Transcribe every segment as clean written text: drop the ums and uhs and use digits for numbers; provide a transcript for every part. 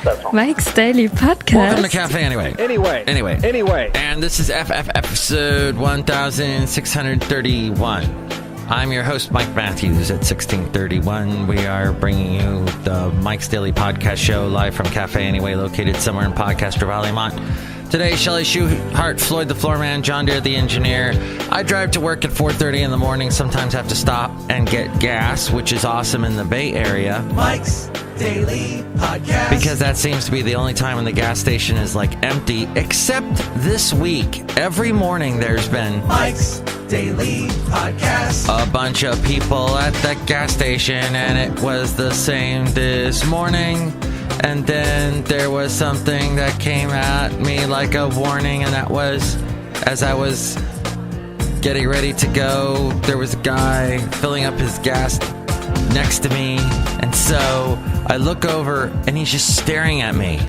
Not that song. Mike's Daily Podcast. Welcome to Cafe Anyway. Anyway. And this is episode 1631. I'm your host, Mike Matthews at 1631. We are bringing you the Mike's Daily Podcast show live from Cafe Anyway, located somewhere in Podcaster Valley, Mont. Today, Chely Shoehart, Floyd the Floorman, John Deere the engineer. I drive to work at 4:30 in the morning, sometimes have to stop and get gas, which is awesome in the Bay Area. Mike's Daily Podcast. Because that seems to be the only time when the gas station is like empty, except this week. Every morning there's been Mike's Daily Podcast. A bunch of people at the gas station, and it was the same this morning. And then there was something that came at me like a warning, and that was as I was getting ready to go, there was a guy filling up his gas next to me, and so I look over and he's just staring at me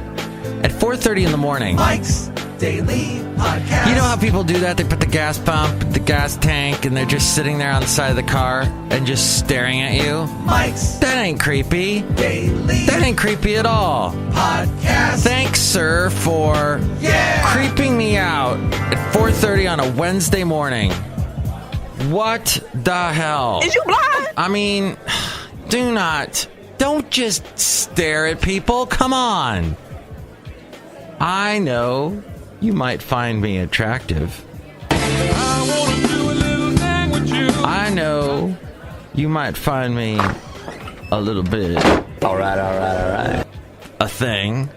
at 4:30 in the morning. Mike's Daily Podcast. You know how people do that? They put the gas pump, the gas tank, and they're just sitting there on the side of the car and just staring at you. Mike's That ain't creepy. Daily That ain't creepy at all. Podcast. Thanks, sir, for creeping me out at 4:30 on a Wednesday morning. What the hell? Is you blind? I mean, don't just stare at people. Come on. I know you might find me attractive. I wanna do a little thing with you. I know you might find me a little bit. All right. A thing.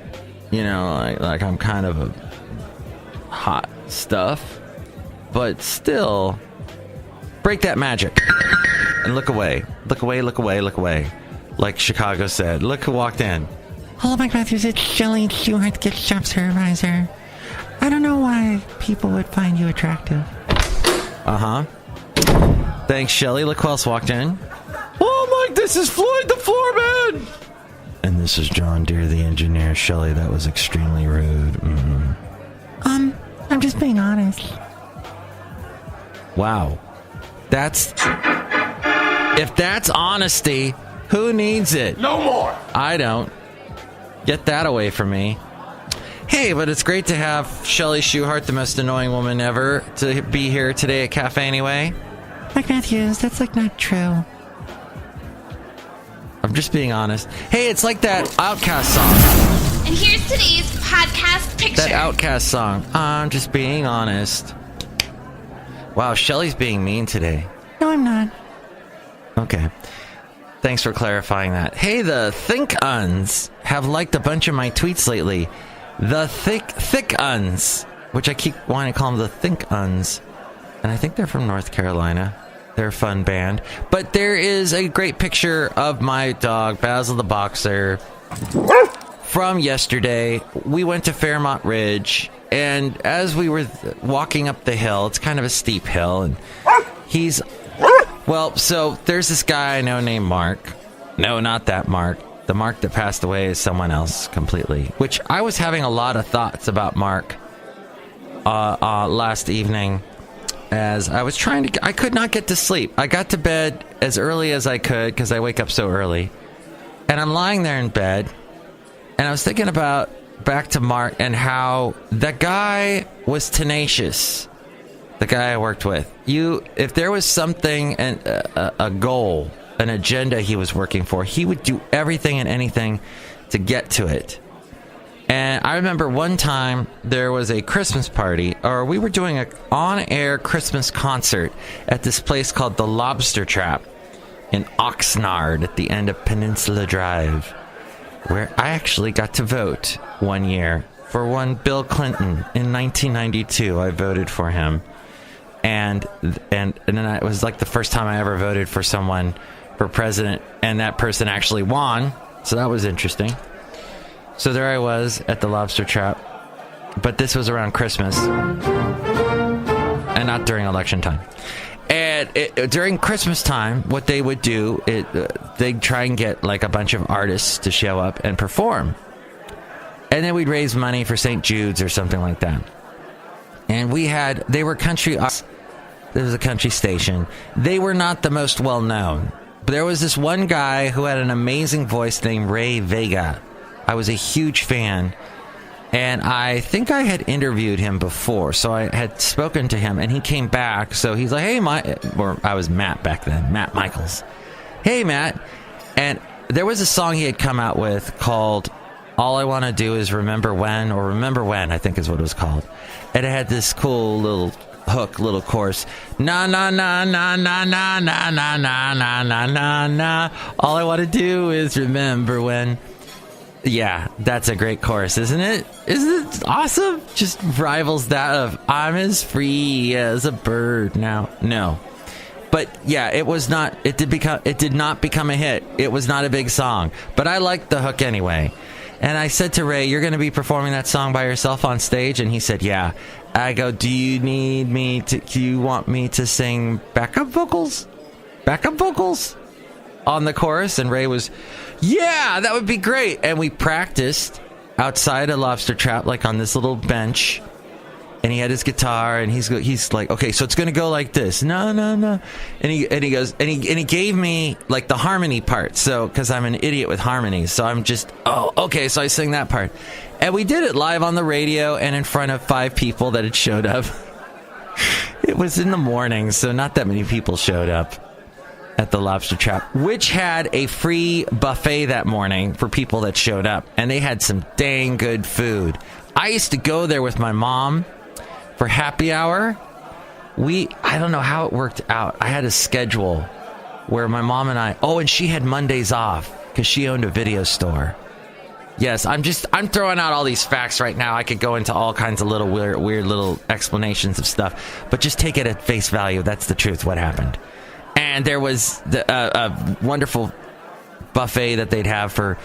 You know, like I'm kind of a hot stuff. But still, break that magic. And look away. Look away. Like Chicago said. Look who walked in. Hello, Mike Matthews. It's Chely Shoehart, gift shop supervisor. I don't know why people would find you attractive. Thanks, Chely. Look who else walked in. Oh, Mike, this is Floyd the Floorman. And this is John Deere the engineer. Chely, that was extremely rude. I'm just being honest. Wow. If that's honesty, who needs it? No more. I don't. Get that away from me. Hey, but it's great to have Chely Shoehart, the most annoying woman ever, to be here today at Cafe Anyway. Mike Matthews, that's not true. I'm just being honest. Hey, it's like that Outkast song. And here's today's podcast picture. That Outkast song. I'm just being honest. Wow, Chely's being mean today. No, I'm not. Okay. Thanks for clarifying that. Hey, the Think-Uns have liked a bunch of my tweets lately. The Thick-Uns, which I keep wanting to call them the Think-Uns. And I think they're from North Carolina. They're a fun band. But there is a great picture of my dog, Basil the Boxer, from yesterday. We went to Fairmont Ridge, and as we were walking up the hill, it's kind of a steep hill, and he's... Well, so there's this guy I know named Mark. No, not that Mark. The Mark that passed away is someone else completely. Which I was having a lot of thoughts about Mark last evening as I was I could not get to sleep. I got to bed as early as I could because I wake up so early. And I'm lying there in bed and I was thinking about back to Mark and how that guy was tenacious. The guy I worked with. If there was something, a goal, an agenda he was working for, he would do everything and anything to get to it. And I remember one time there was a Christmas party, or we were doing an on-air Christmas concert at this place called the Lobster Trap in Oxnard at the end of Peninsula Drive, where I actually got to vote one year for one Bill Clinton in 1992. I voted for him. And then it was like the first time I ever voted for someone for president, and that person actually won. So that was interesting. So there I was at the Lobster Trap, but this was around Christmas and not during election time. And during Christmas time, what they would do, they'd try and get like a bunch of artists to show up and perform. And then we'd raise money for St. Jude's or something like that. And they were country. There was a country station. They were not the most well known. But there was this one guy who had an amazing voice named Ray Vega. I was a huge fan. And I think I had interviewed him before, so I had spoken to him, and he came back. So he's like, hey, or I was Matt back then, Matt Michaels. Hey, Matt. And there was a song he had come out with called All I Want to Do Is Remember When, or Remember When, I think is what it was called. And it had this cool little hook, little chorus. Na, na, na, na, na, na, na, na, na, na, na, na, na. All I want to do is remember when. Yeah, that's a great chorus, isn't it? Isn't it awesome? Just rivals that of I'm as free as a bird now. No. But yeah, it was not, it did not become a hit. It was not a big song. But I liked the hook anyway. And I said to Ray, you're going to be performing that song by yourself on stage? And he said, yeah. I go, do you want me to sing backup vocals? Backup vocals? On the chorus? And Ray was, yeah, that would be great. And we practiced outside a lobster trap, like on this little bench. And he had his guitar, and he's like, okay, so it's gonna go like this, no. And he goes, and he gave me like the harmony part. So because I'm an idiot with harmonies, so I'm just, oh, okay. So I sing that part, and we did it live on the radio and in front of 5 people that had showed up. It was in the morning, so not that many people showed up at the lobster trap, which had a free buffet that morning for people that showed up, and they had some dang good food. I used to go there with my mom for happy hour. I don't know how it worked out. I had a schedule where my mom and and she had Mondays off because she owned a video store. Yes, I'm throwing out all these facts right now. I could go into all kinds of little weird little explanations of stuff, but just take it at face value. That's the truth, what happened. And there was a wonderful buffet that they'd have for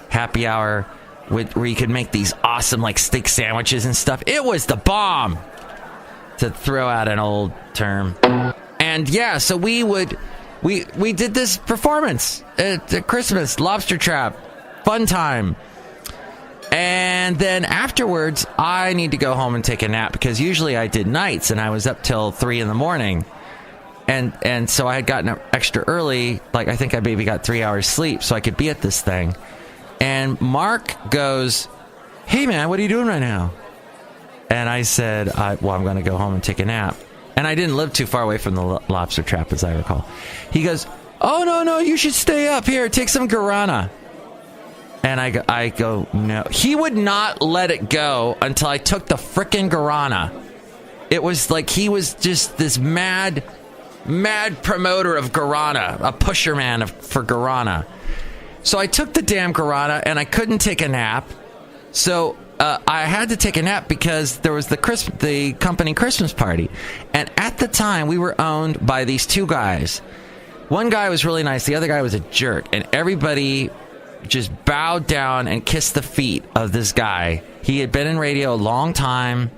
happy hour where you could make these awesome like steak sandwiches and stuff. It was the bomb, to throw out an old term. And yeah, so we did this performance at Christmas, lobster trap, fun time. And then afterwards, I need to go home and take a nap because usually I did nights and I was up till 3 a.m. And so I had gotten up extra early, like I think I maybe got 3 hours sleep so I could be at this thing. And Mark goes, hey man, what are you doing right now? And I said, I'm going to go home and take a nap. And I didn't live too far away from the lobster trap, as I recall. He goes, oh, no, you should stay up here. Take some guarana. And I go, no. He would not let it go until I took the frickin' guarana. It was like he was just this mad promoter of guarana, a pusher man for guarana. So I took the damn guarana, and I couldn't take a nap. So I had to take a nap because there was the company Christmas party. And at the time, we were owned by these 2 guys. One guy was really nice. The other guy was a jerk. And everybody just bowed down and kissed the feet of this guy. He had been in radio a long time.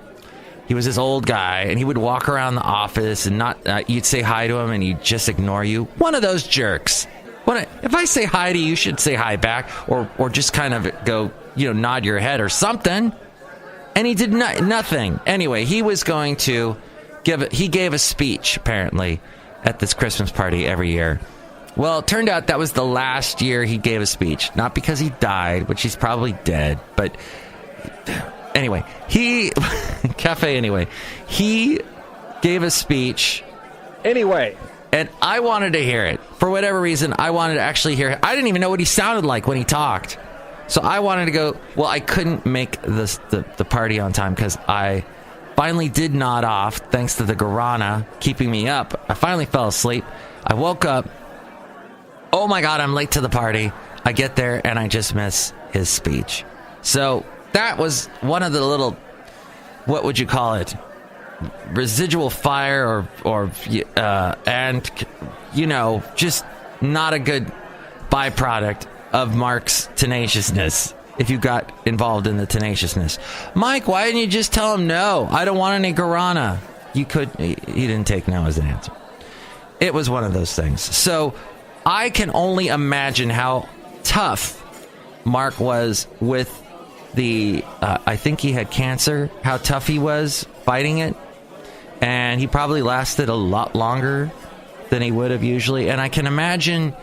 He was this old guy, and he would walk around the office and you'd say hi to him, and he'd just ignore you. One of those jerks. If I say hi to you, you should say hi back, or just kind of go, nod your head or something. And he did nothing. Anyway, he was going to he gave a speech, apparently, at this Christmas party every year. Well, it turned out that was the last year he gave a speech. Not because he died, which he's probably dead, but anyway, he gave a speech. Anyway. And I wanted to hear it. For whatever reason, I wanted to actually hear it. I didn't even know what he sounded like when he talked. So I wanted to go. Well, I couldn't make the party on time because I finally did nod off thanks to the guarana keeping me up. I finally fell asleep. I woke up. Oh my God, I'm late to the party. I get there and I just miss his speech. So that was one of the little, what would you call it? Residual fire and just not a good byproduct of Mark's tenaciousness. If you got involved in the tenaciousness, Mike, why didn't you just tell him no? I don't want any guarana. He didn't take no as an answer. It was one of those things. So I can only imagine how tough Mark was with I think he had cancer, how tough he was fighting it. And he probably lasted a lot longer than he would have usually. And I can imagine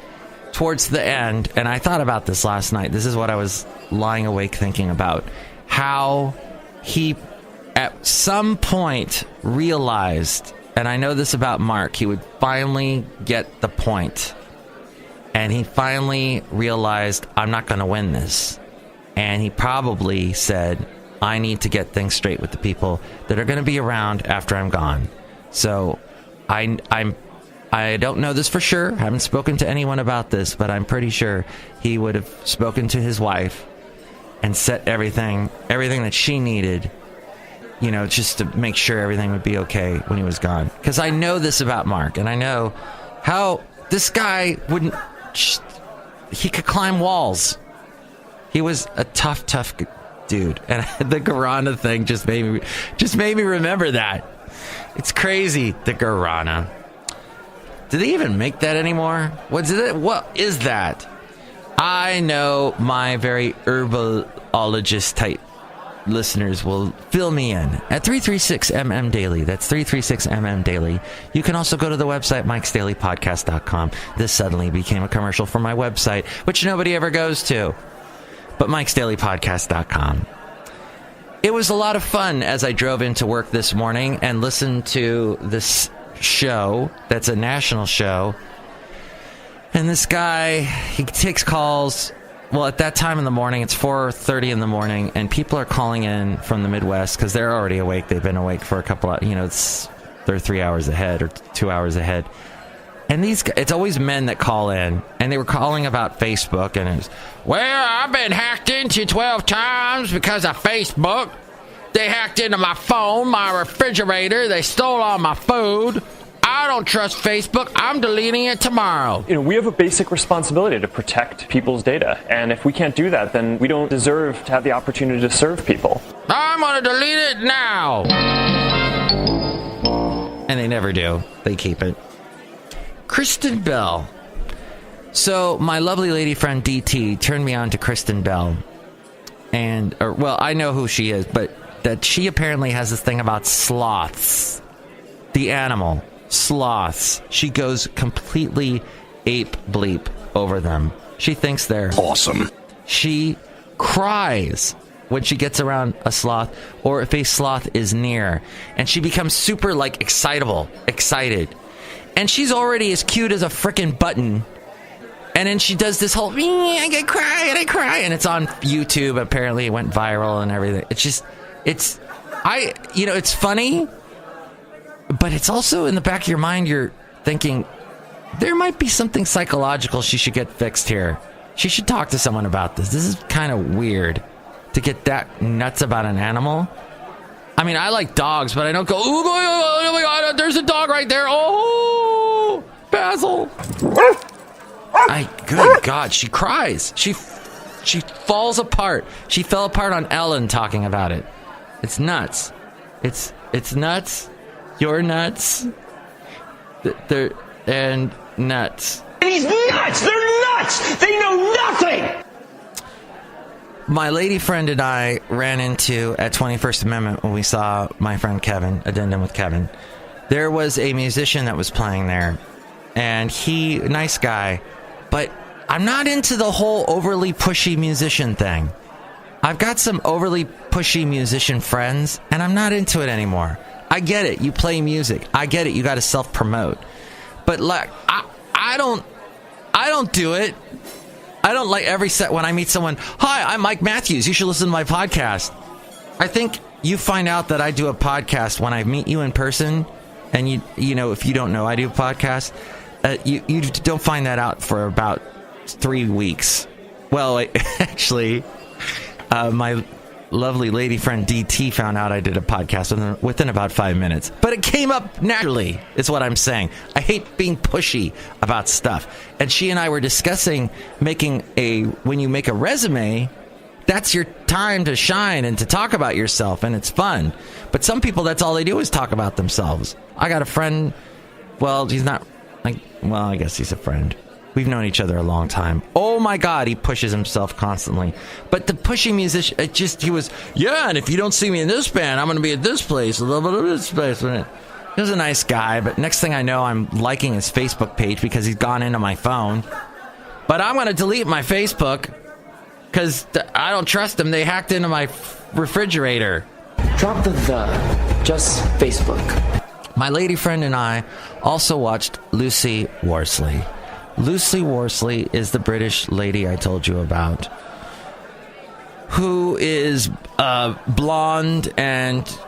towards the end, and I thought about this last night. This is what I was lying awake thinking about. How he, at some point, realized, and I know this about Mark, he would finally get the point. And he finally realized, I'm not going to win this. And he probably said, I need to get things straight with the people that are going to be around after I'm gone. So I don't know this for sure. I haven't spoken to anyone about this, but I'm pretty sure he would have spoken to his wife and set everything that she needed, you know, just to make sure everything would be okay when he was gone. Because I know this about Mark, and I know how this guy wouldn't... He could climb walls. He was a tough dude. And the guarana thing just made me remember that. It's crazy, the guarana. Do they even make that anymore? What is that? I know my very herbologist type listeners will fill me in at 336mm daily. That's 336mm daily. You can also go to the website MIKEs-DAILY-PODCAST.com. This suddenly became a commercial for my website, which nobody ever goes to, but MIKEs-DAILY-PODCAST.com. It was a lot of fun as I drove into work this morning and listened to this show that's a national show, and this guy, he takes calls. Well, at that time in the morning, it's 4:30 in the morning, and people are calling in from the Midwest because they're already awake. They've been awake for a couple of, they're 3 hours ahead or 2 hours ahead. And it's always men that call in, and they were calling about Facebook, and it's, well, I've been hacked into 12 times because of Facebook. They hacked into my phone, my refrigerator, they stole all my food. I don't trust Facebook. I'm deleting it tomorrow. We have a basic responsibility to protect people's data. And if we can't do that, then we don't deserve to have the opportunity to serve people. I'm going to delete it now. And they never do. They keep it. Kristen Bell. So my lovely lady friend DT turned me on to Kristen Bell. I know who she is, but that she apparently has this thing about sloths. The animal. Sloths. She goes completely ape bleep over them. She thinks they're awesome. She cries when she gets around a sloth or if a sloth is near, and she becomes super excited, and she's already as cute as a frickin' button, and then she does this whole I cry, and it's on YouTube. Apparently it went viral and everything. It's funny. But it's also in the back of your mind, you're thinking, there might be something psychological she should get fixed here. She should talk to someone about this. This is kind of weird to get that nuts about an animal. I mean, I like dogs, but I don't go, oh my God, there's a dog right there. Oh, Basil. Good God, she cries. She falls apart. She fell apart on Ellen talking about it. It's nuts. It's nuts. You're nuts. And nuts. He's nuts! They're nuts! They know nothing! My lady friend and I ran into at 21st Amendment when we saw my friend Kevin, Addendum with Kevin. There was a musician that was playing there. And nice guy. But I'm not into the whole overly pushy musician thing. I've got some overly pushy musician friends, and I'm not into it anymore. I get it. You play music. I get it. You got to self-promote. But like, I don't do it. I don't like every set when I meet someone. Hi, I'm Mike Matthews. You should listen to my podcast. I think you find out that I do a podcast when I meet you in person. And you know, if you don't know I do a podcast, you don't find that out for about 3 weeks. Well, actually, my lovely lady friend DT found out I did a podcast within about 5 minutes. But it came up naturally, is what I'm saying. I hate being pushy about stuff. And she and I were discussing when you make a resume, that's your time to shine and to talk about yourself, and it's fun. But some people, that's all they do is talk about themselves. I got a friend, well, he's not, I guess he's a friend. We've known each other a long time. Oh my God, he pushes himself constantly. But the pushy musician, he was, and if you don't see me in this band, I'm going to be at this place, a little bit of this place. He was a nice guy, but next thing I know, I'm liking his Facebook page because he's gone into my phone. But I'm going to delete my Facebook because I don't trust them. They hacked into my refrigerator. Drop the just Facebook. My lady friend and I also watched Lucy Worsley. Lucy Worsley is the British lady I told you about, who is blonde and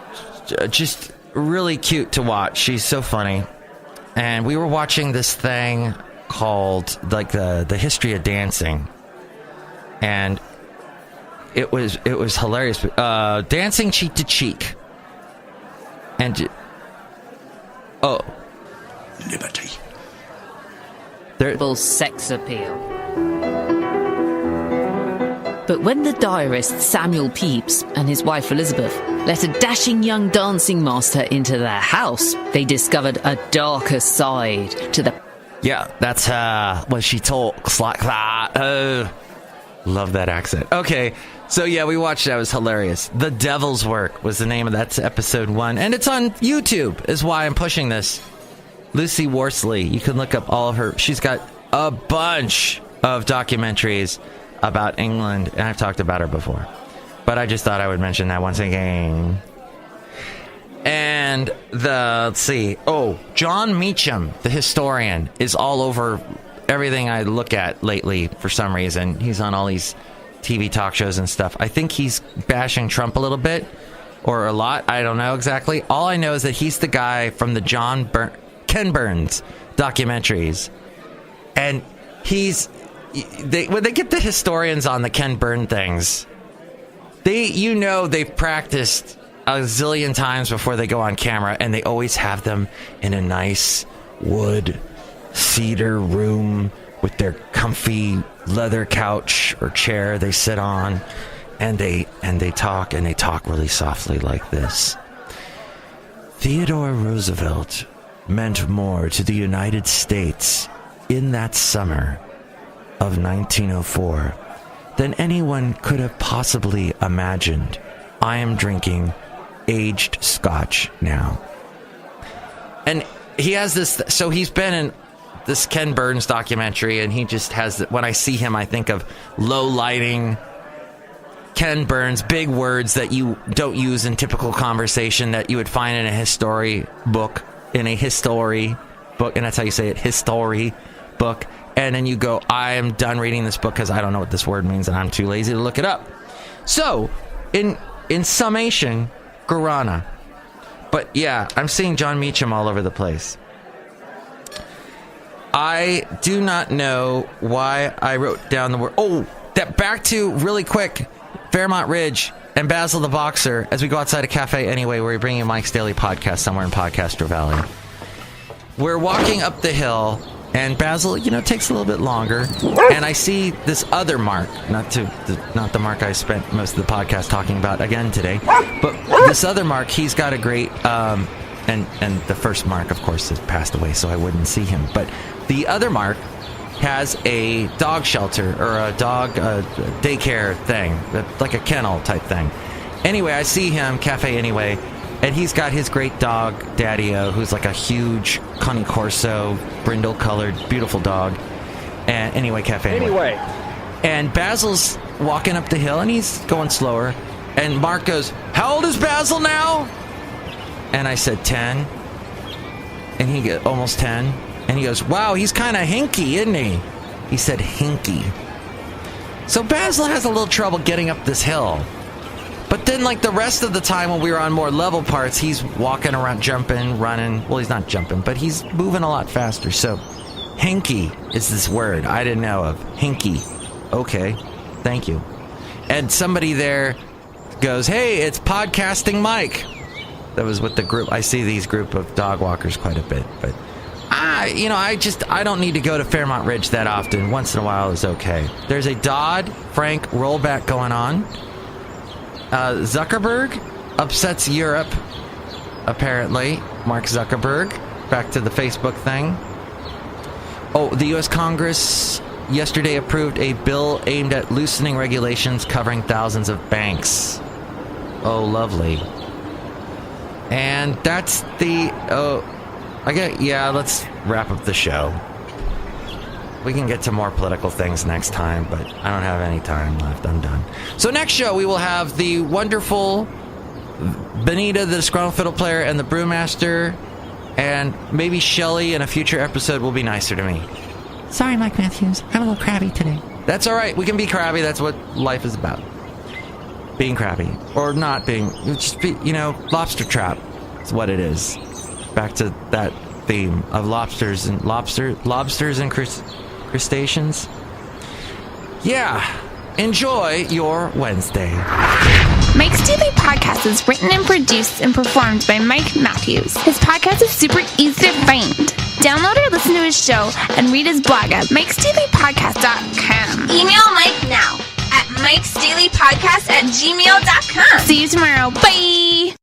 just really cute to watch. She's so funny. And we were watching this thing called like the history of dancing, and it was hilarious. Dancing cheek to cheek, and Liberty. Sex appeal. But when the diarist Samuel Pepys and his wife Elizabeth let a dashing young dancing master into their house, they discovered a darker side to the... Yeah, that's when she talks like that. Love that accent. Okay, so yeah, we watched that. It was hilarious. The Devil's Work was the name of that. That's episode 1. And it's on YouTube, is why I'm pushing this. Lucy Worsley. You can look up all of her. She's got a bunch of documentaries about England, and I've talked about her before. But I just thought I would mention that once again. And let's see. Oh, John Meacham, the historian, is all over everything I look at lately for some reason. He's on all these TV talk shows and stuff. I think he's bashing Trump a little bit, or a lot. I don't know exactly. All I know is that he's the guy from the Ken Burns documentaries. And when they get the historians on the Ken Burn things, they've practiced a zillion times before they go on camera, and they always have them in a nice wood cedar room with their comfy leather couch or chair they sit on, and they talk really softly like this. Theodore Roosevelt meant more to the United States in that summer of 1904 than anyone could have possibly imagined. I am drinking aged scotch now. And he has this, so he's been in this Ken Burns documentary, and he just has, when I see him, I think of low lighting, Ken Burns, big words that you don't use in typical conversation that you would find in a history book, and that's how you say it, history book. And then you go, I am done reading this book because I don't know what this word means and I'm too lazy to look it up. So, in summation, guarana. But yeah, I'm seeing John Meacham all over the place. I do not know why I wrote down the word. Oh, that back to really quick, Fairmont Ridge and Basil the Boxer as we go outside a cafe anyway, where we bring you Mike's Daily Podcast somewhere in Podcaster Valley. We're walking up the hill, and Basil, takes a little bit longer, and I see this other mark, not the mark I spent most of the podcast talking about again today, but this other mark. He's got a great, and the first mark, of course, has passed away, so I wouldn't see him, but the other mark has a dog shelter, or a dog daycare thing, like a kennel type thing. Anyway, I see him, Cafe Anyway, and he's got his great dog, Daddy-O, who's like a huge Cane Corso, brindle-colored, beautiful dog. And anyway, Cafe Anyway. And Basil's walking up the hill, and he's going slower. And Mark goes, "How old is Basil now?" And I said, 10. And he goes, almost 10. And he goes, "Wow, he's kind of hinky, isn't he?" He said, hinky. So Basil has a little trouble getting up this hill. But then, like the rest of the time when we were on more level parts, he's walking around, jumping, running. Well, he's not jumping, but he's moving a lot faster. So, hinky is this word I didn't know of. Hinky. Okay. Thank you. And somebody there goes, "Hey, it's Podcasting Mike." That was with the group. I see these group of dog walkers quite a bit. But, I don't need to go to Fairmont Ridge that often. Once in a while is okay. There's a Dodd-Frank rollback going on. Zuckerberg upsets Europe, apparently. Mark Zuckerberg. Back to the Facebook thing. Oh, the U.S. Congress yesterday approved a bill aimed at loosening regulations covering thousands of banks. Oh, lovely. And that's the... let's wrap up the show. We can get to more political things next time, but I don't have any time left. I'm done. So next show, we will have the wonderful Benita, the Disgruntled Fiddle Player, and the Brewmaster, and maybe Chely in a future episode will be nicer to me. Sorry, Mike Matthews. I'm a little crabby today. That's all right. We can be crabby. That's what life is about. Being crabby. Or not being. Just be, lobster trap is what it is. Back to that theme of lobsters and crustaceans. Yeah. Enjoy your Wednesday. Mike's Daily Podcast is written and produced and performed by Mike Matthews. His podcast is super easy to find. Download or listen to his show and read his blog at MIKEs-DAILY-PODCAST.com. Email Mike now at MIKEs-DAILY-PODCAST@gmail.com. See you tomorrow. Bye!